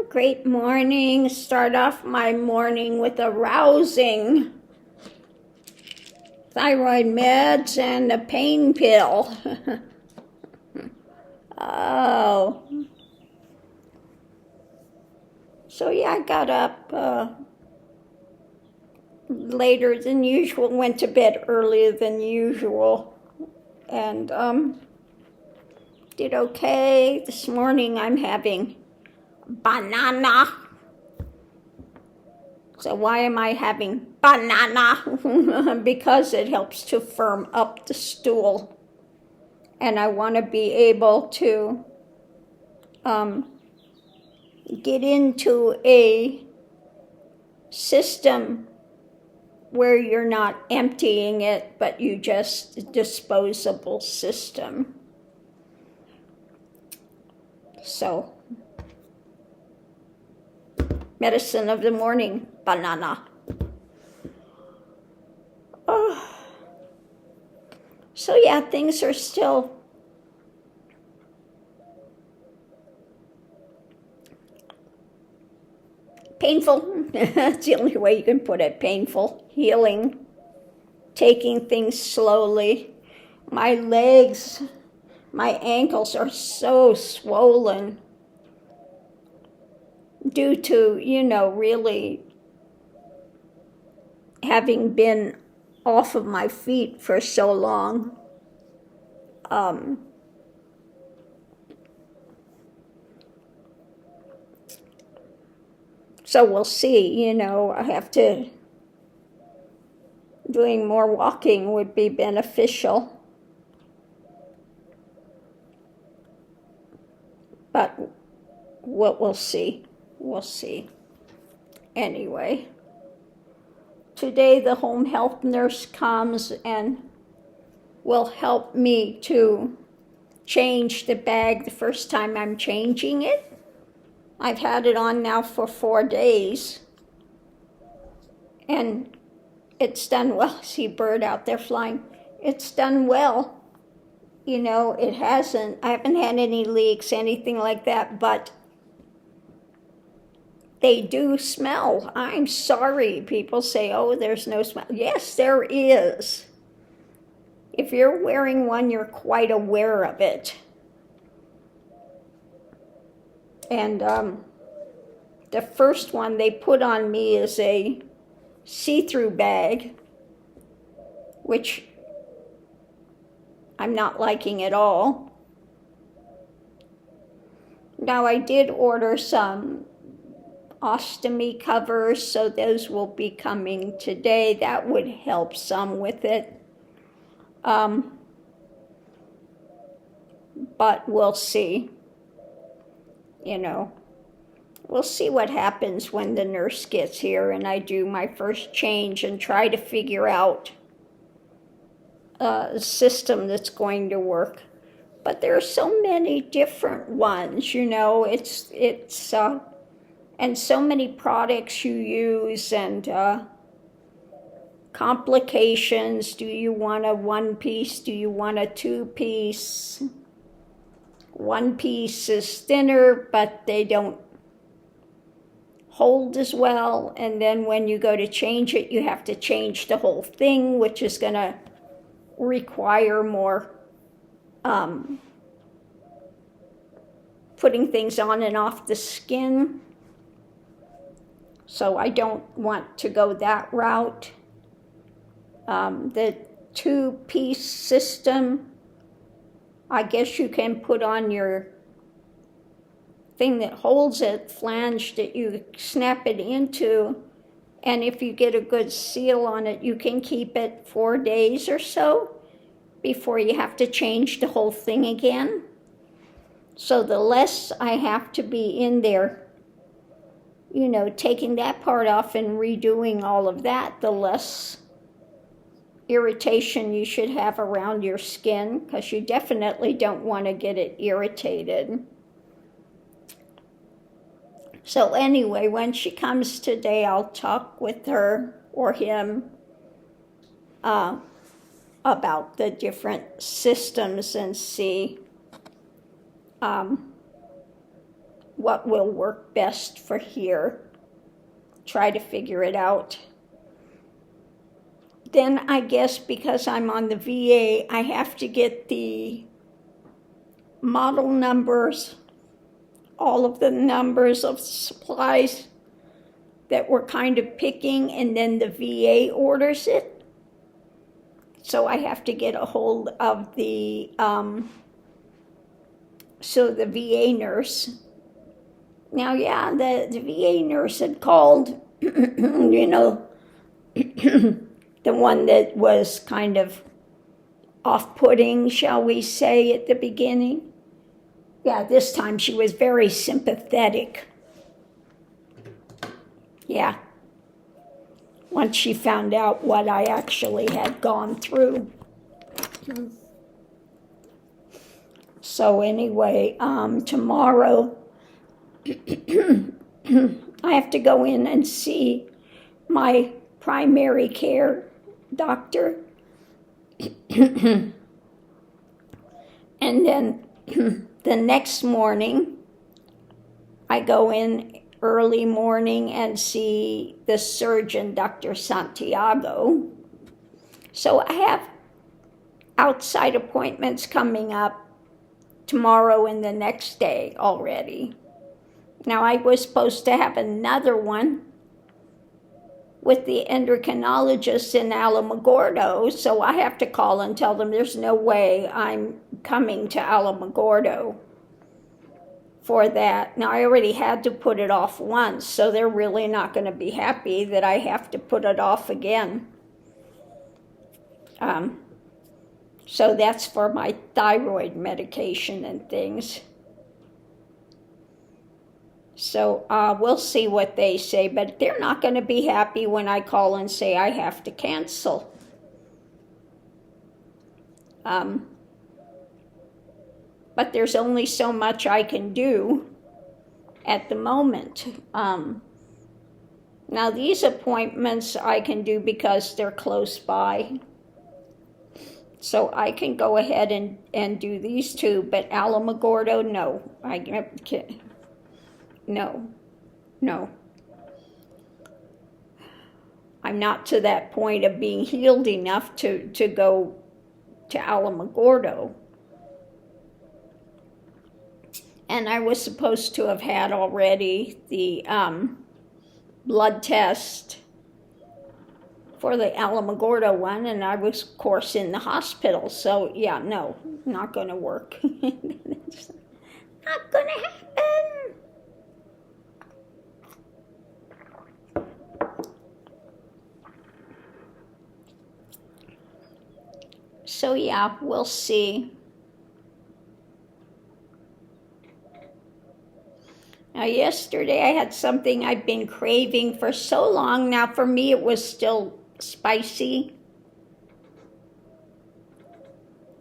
Great morning. Start off my morning with a rousing thyroid meds and a pain pill. Oh. So yeah, I got up later than usual, went to bed earlier than usual, and did okay. This morning I'm having banana. So why am I having banana? Because it helps to firm up the stool. And I want to be able to get into a system where you're not emptying it, but you just disposable system. So, medicine of the morning, banana. Oh. So yeah, things are still painful. That's the only way you can put it, painful. Healing, taking things slowly. My legs, my ankles are so swollen due to, really having been off of my feet for so long. So we'll see, I have to, doing more walking would be beneficial. But we'll see. We'll see. Anyway, today the home health nurse comes and will help me to change the bag the first time I'm changing it. I've had it on now for 4 days. And it's done well. See a bird out there flying. It's done well. I haven't had any leaks, anything like that, but they do smell. I'm sorry. People say, oh, there's no smell. Yes, there is. If you're wearing one, you're quite aware of it. And the first one they put on me is a see-through bag, which I'm not liking at all. Now I did order some ostomy covers, so those will be coming today. That would help some with it. But we'll see. We'll see what happens when the nurse gets here and I do my first change and try to figure out a system that's going to work. But there are so many different ones, it's and so many products you use and complications. Do you want a 1-piece? Do you want a 2-piece? 1 piece is thinner, but they don't hold as well. And then when you go to change it, you have to change the whole thing, which is going to require more putting things on and off the skin. So I don't want to go that route. The 2-piece system, I guess you can put on your thing that holds it, flange that you snap it into, and if you get a good seal on it, you can keep it 4 days or so before you have to change the whole thing again. So the less I have to be in there, taking that part off and redoing all of that, the less irritation you should have around your skin, because you definitely don't want to get it irritated. So anyway, when she comes today, I'll talk with her or him about the different systems and see what will work best for here. Try to figure it out. Then I guess because I'm on the VA, I have to get the model numbers, all of the numbers of supplies that we're kind of picking, and then the VA orders it. So I have to get a hold of the VA nurse. Now, yeah, the VA nurse had called, the one that was kind of off-putting, shall we say, at the beginning. Yeah, this time she was very sympathetic. Yeah. Once she found out what I actually had gone through. So anyway, tomorrow I have to go in and see my primary care doctor. And then the next morning, I go in early morning and see the surgeon, Dr. Santiago. So I have outside appointments coming up tomorrow and the next day already. Now I was supposed to have another one with the endocrinologist in Alamogordo, so I have to call and tell them there's no way I'm coming to Alamogordo for that. Now I already had to put it off once, so they're really not going to be happy that I have to put it off again. So that's for my thyroid medication and things. So we'll see what they say, but they're not going to be happy when I call and say I have to cancel. But there's only so much I can do at the moment. Now these appointments I can do because they're close by. So I can go ahead and do these two, but Alamogordo, no. I can't. No. I'm not to that point of being healed enough to go to Alamogordo. And I was supposed to have had already the blood test for the Alamogordo one, and I was, of course, in the hospital. So, yeah, no, not going to work. It's not going to happen. So, yeah, we'll see. Now, yesterday I had something I've been craving for so long. Now, for me, it was still spicy.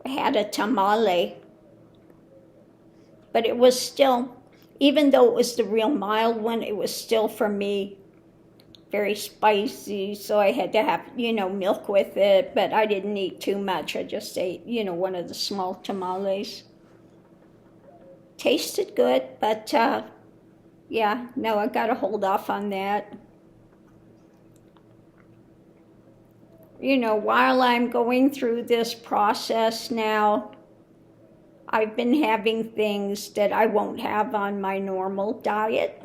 I had a tamale. But it was still, even though it was the real mild one, it was still, for me, very spicy. So I had to have, milk with it. But I didn't eat too much. I just ate, one of the small tamales. Tasted good, but... yeah, no, I got to hold off on that. While I'm going through this process now, I've been having things that I won't have on my normal diet.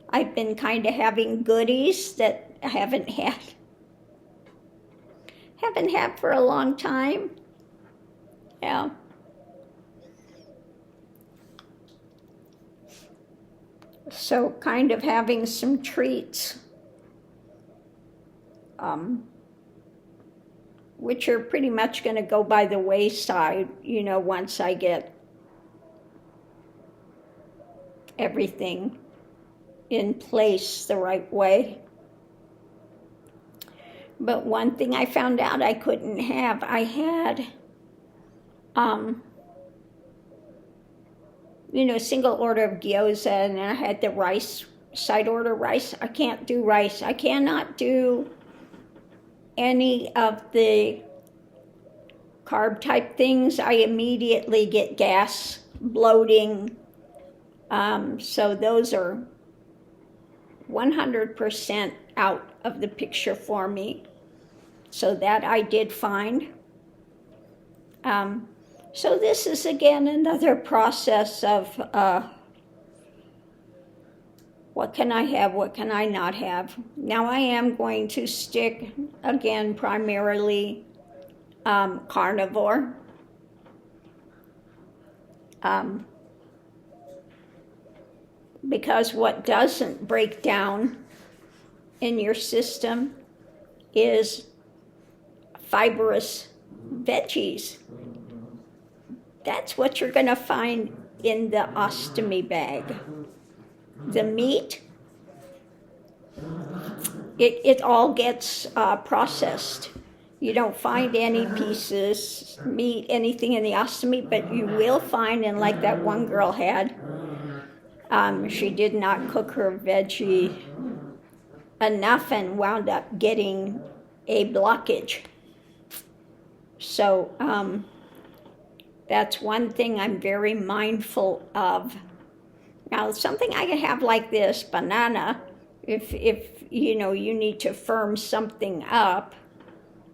I've been kind of having goodies that I haven't had for a long time. Yeah. So kind of having some treats, which are pretty much going to go by the wayside, once I get everything in place the right way. But one thing I found out I couldn't have, I had, single order of gyoza, and then I had the rice, side order rice. I can't do rice. I cannot do any of the carb type things. I immediately get gas, bloating, So those are 100% out of the picture for me. So that I did find. So this is again another process of what can I have, what can I not have. Now I am going to stick again primarily carnivore. Because what doesn't break down in your system is fibrous veggies. That's what you're going to find in the ostomy bag. The meat, it all gets processed. You don't find any pieces, meat, anything in the ostomy, but you will find, and like that one girl had, she did not cook her veggie enough and wound up getting a blockage. So that's one thing I'm very mindful of. Now, something I can have like this, banana, if you know you need to firm something up,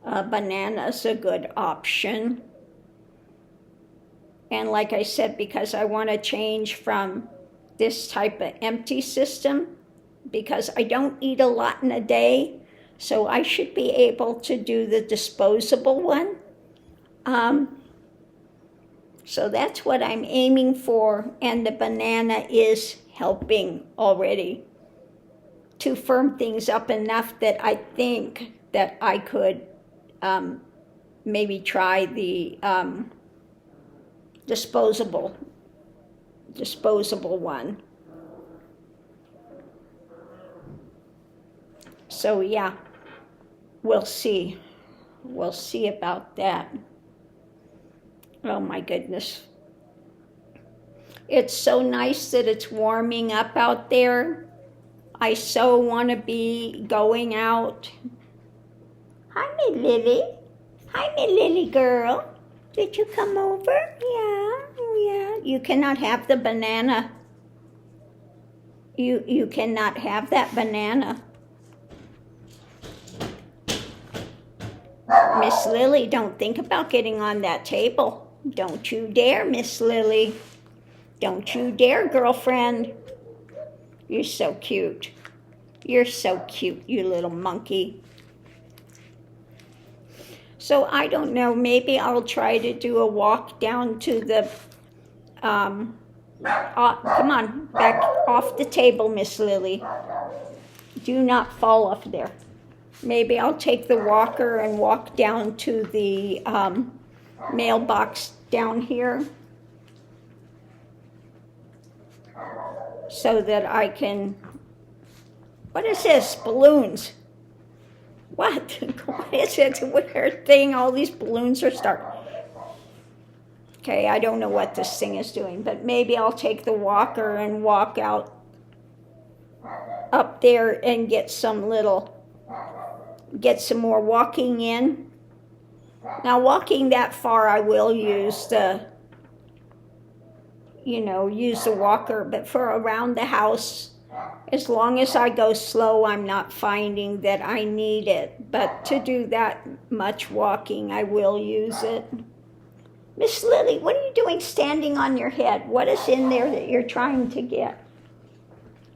banana's a good option. And like I said, because I want to change from this type of empty system, because I don't eat a lot in a day, so I should be able to do the disposable one. So that's what I'm aiming for, and the banana is helping already to firm things up enough that I think that I could maybe try the disposable one. So yeah, we'll see about that. Oh my goodness. It's so nice that it's warming up out there. I so want to be going out. Hi, me Lily. Hi, me Lily girl. Did you come over? Yeah. You cannot have the banana. You cannot have that banana. Miss Lily, don't think about getting on that table. Don't you dare, Miss Lily. Don't you dare, girlfriend. You're so cute. You're so cute, you little monkey. So I don't know, maybe I'll try to do a walk down to the, come on, back off the table, Miss Lily. Do not fall off there. Maybe I'll take the walker and walk down to the mailbox down here so that I can, what is this, balloons? What? What is it? Weird thing, all these balloons are starting. Okay, I don't know what this thing is doing, but maybe I'll take the walker and walk out up there and get some more walking in. Now, walking that far, I will use the walker, but for around the house, as long as I go slow, I'm not finding that I need it. But to do that much walking, I will use it. Miss Lily, what are you doing standing on your head? What is in there that you're trying to get?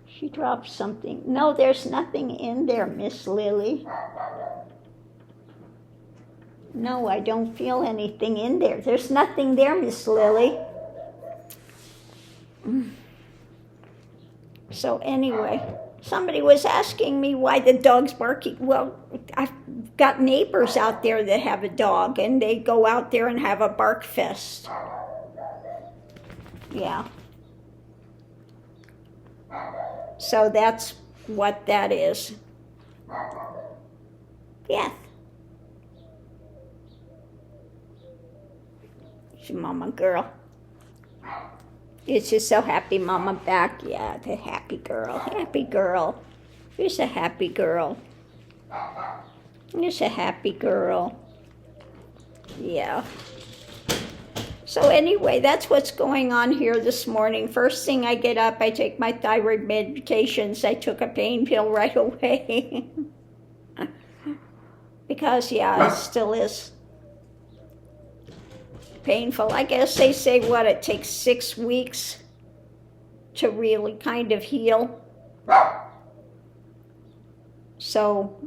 She dropped something. No, there's nothing in there, Miss Lily. No, I don't feel anything in there. There's nothing there, Miss Lily. So anyway, somebody was asking me why the dog's barking. Well, I've got neighbors out there that have a dog, and they go out there and have a bark fest. Yeah. So that's what that is. Yeah. She's mama girl. Is she so happy mama back? Yeah, the happy girl. Happy girl. You're a happy girl. You're a happy girl. Yeah. So anyway, that's what's going on here this morning. First thing I get up, I take my thyroid medications. I took a pain pill right away. Because, yeah, it still is painful. I guess they say, it takes 6 weeks to really kind of heal. So,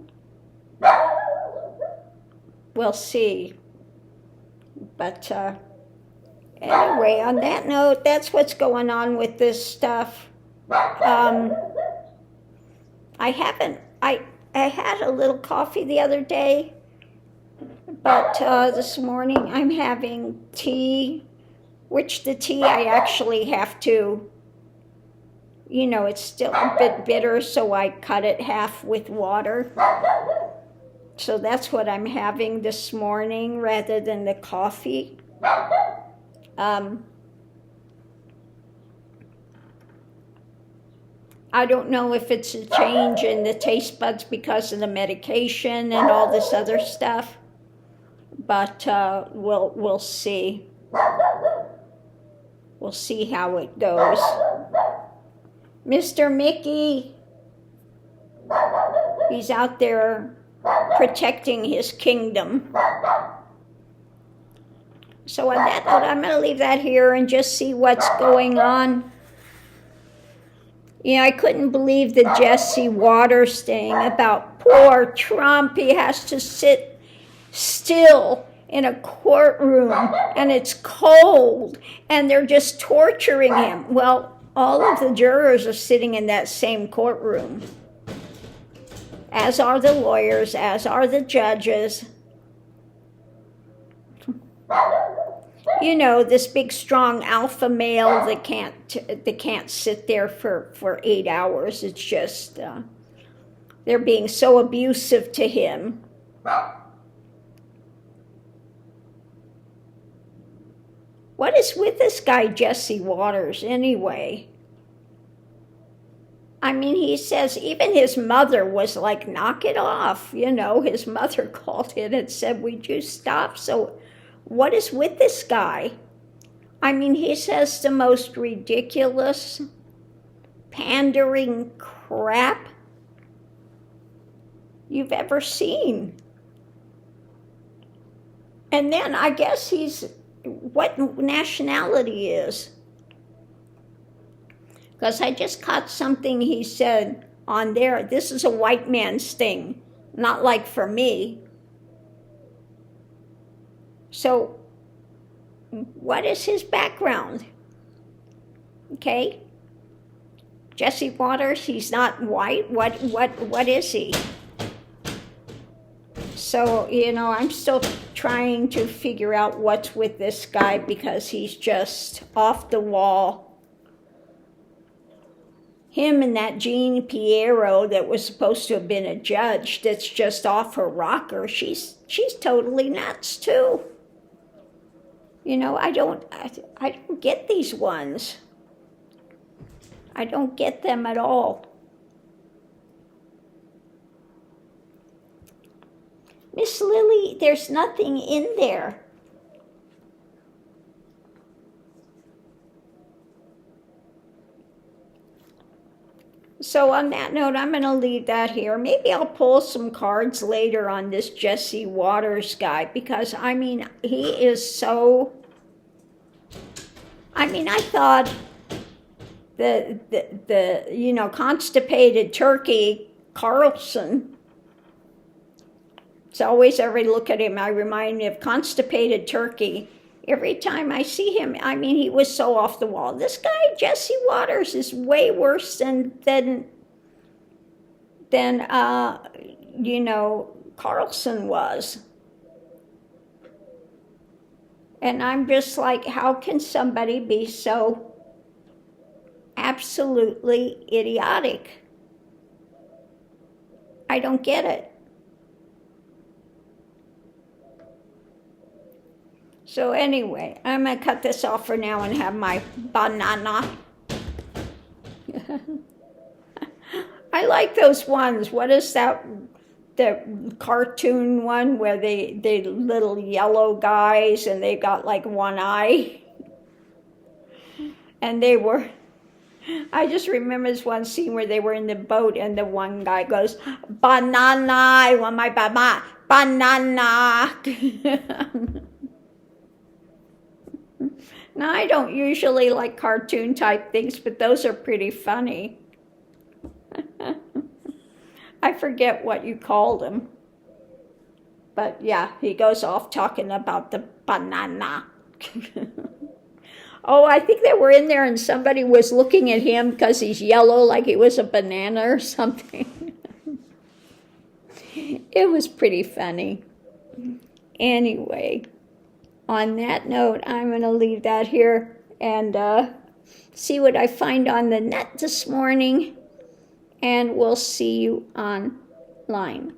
we'll see. But, anyway, on that note, that's what's going on with this stuff. I had a little coffee the other day, but this morning I'm having tea, which the tea I actually have to, it's still a bit bitter, so I cut it half with water. So that's what I'm having this morning rather than the coffee. I don't know if it's a change in the taste buds because of the medication and all this other stuff, but we'll see. We'll see how it goes. Mr. Mickey, he's out there protecting his kingdom. So on that note, I'm going to leave that here and just see what's going on. I couldn't believe the Jesse Waters thing about poor Trump. He has to sit still in a courtroom, and it's cold, and they're just torturing him. Well, all of the jurors are sitting in that same courtroom, as are the lawyers, as are the judges. This big, strong alpha male that can't sit there for 8 hours. It's just, they're being so abusive to him. What is with this guy, Jesse Waters, anyway? I mean, he says even his mother was like, knock it off. His mother called in and said, would you stop? So what is with this guy? I mean, he says the most ridiculous, pandering crap you've ever seen. And then I guess he's what nationality is. Because I just caught something he said on there. This is a white man's thing, not like for me. So, what is his background? Okay, Jesse Waters, he's not white. What is he? So, I'm still trying to figure out what's with this guy because he's just off the wall. Him and that Jean Piero that was supposed to have been a judge that's just off her rocker, she's totally nuts too. I don't get these ones. I don't get them at all. Miss Lily, there's nothing in there. So on that note, I'm going to leave that here. Maybe I'll pull some cards later on this Jesse Waters guy because, he is so... I thought the constipated turkey, Carlson, it's always every look at him, I remind me of constipated turkey. Every time I see him, he was so off the wall. This guy, Jesse Waters, is way worse than Carlson was. And I'm just like, how can somebody be so absolutely idiotic? I don't get it. So anyway, I'm going to cut this off for now and have my banana. I like those ones. What is that? the cartoon one where they little yellow guys and they got like one eye. And they were, I just remember this one scene where they were in the boat and the one guy goes, banana, I want my banana. Now, I don't usually like cartoon type things, but those are pretty funny. I forget what you called him. But yeah, he goes off talking about the banana. Oh, I think they were in there and somebody was looking at him because he's yellow like he was a banana or something. It was pretty funny. Anyway, on that note, I'm going to leave that here and see what I find on the net this morning. And we'll see you online.